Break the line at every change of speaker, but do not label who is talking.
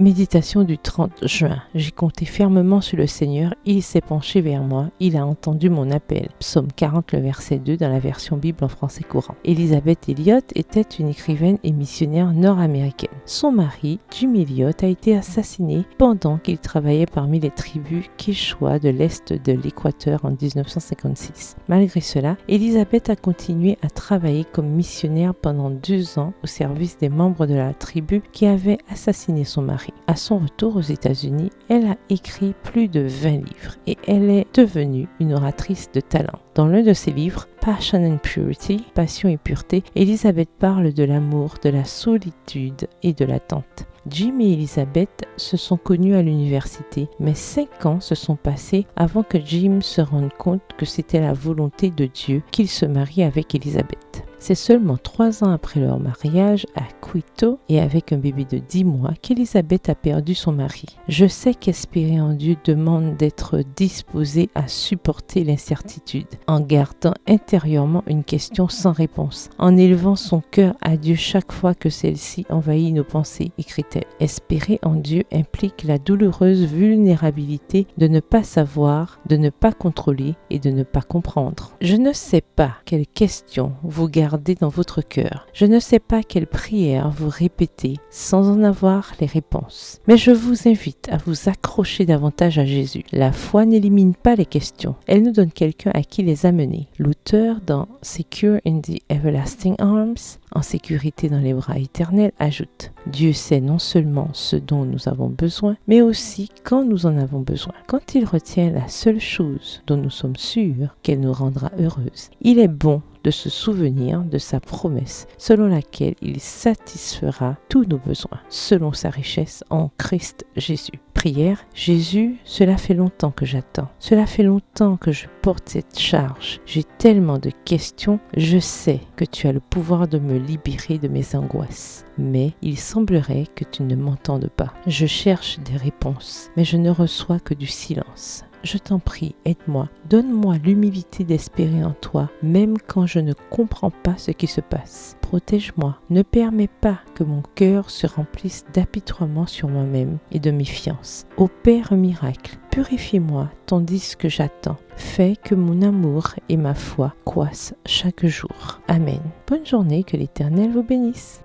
Méditation du 30 juin. J'ai compté fermement sur le Seigneur, il s'est penché vers moi, il a entendu mon appel. Psaume 40, le verset 2 dans la version Bible en français courant. Elizabeth Elliot était une écrivaine et missionnaire nord-américaine. Son mari, Jim Elliot, a été assassiné pendant qu'il travaillait parmi les tribus Quechua de l'Est de l'Équateur en 1956. Malgré cela, Elizabeth a continué à travailler comme missionnaire pendant 2 ans au service des membres de la tribu qui avaient assassiné son mari. À son retour aux États-Unis, elle a écrit plus de 20 livres et elle est devenue une oratrice de talent. Dans l'un de ses livres, Passion and Purity, Passion et pureté, Elizabeth parle de l'amour, de la solitude et de l'attente. Jim et Elizabeth se sont connus à l'université, mais 5 ans se sont passés avant que Jim se rende compte que c'était la volonté de Dieu qu'il se marie avec Elizabeth. C'est seulement 3 ans après leur mariage à Quito et avec un bébé de 10 mois qu'Elizabeth a perdu son mari. Je sais qu'espérer en Dieu demande d'être disposé à supporter l'incertitude, en gardant intérieurement une question sans réponse, en élevant son cœur à Dieu chaque fois que celle-ci envahit nos pensées, écrit-elle. Espérer en Dieu implique la douloureuse vulnérabilité de ne pas savoir, de ne pas contrôler et de ne pas comprendre. Je ne sais pas quelles questions vous gardez dans votre cœur. Je ne sais pas quelle prière vous répétez sans en avoir les réponses. Mais je vous invite à vous accrocher davantage à Jésus. La foi n'élimine pas les questions. Elle nous donne quelqu'un à qui les amener. L'auteur dans Secure in the Everlasting Arms, en sécurité dans les bras éternels, ajoute: Dieu sait non seulement ce dont nous avons besoin, mais aussi quand nous en avons besoin. Quand il retient la seule chose dont nous sommes sûrs qu'elle nous rendra heureuses, il est bon de se souvenir de sa promesse, selon laquelle il satisfera tous nos besoins, selon sa richesse en Christ Jésus. Prière: Jésus, cela fait longtemps que j'attends. Cela fait longtemps que je porte cette charge. J'ai tellement de questions. Je sais que tu as le pouvoir de me libérer de mes angoisses. Mais il semblerait que tu ne m'entendes pas. Je cherche des réponses, mais je ne reçois que du silence. Je t'en prie, aide-moi. Donne-moi l'humilité d'espérer en toi, même quand je ne comprends pas ce qui se passe. Protège-moi. Ne permets pas que mon cœur se remplisse d'apitoiement sur moi-même et de méfiance. Opère un miracle. Purifie-moi tandis que j'attends. Fais que mon amour et ma foi croissent chaque jour. Amen. Bonne journée, que l'Éternel vous bénisse.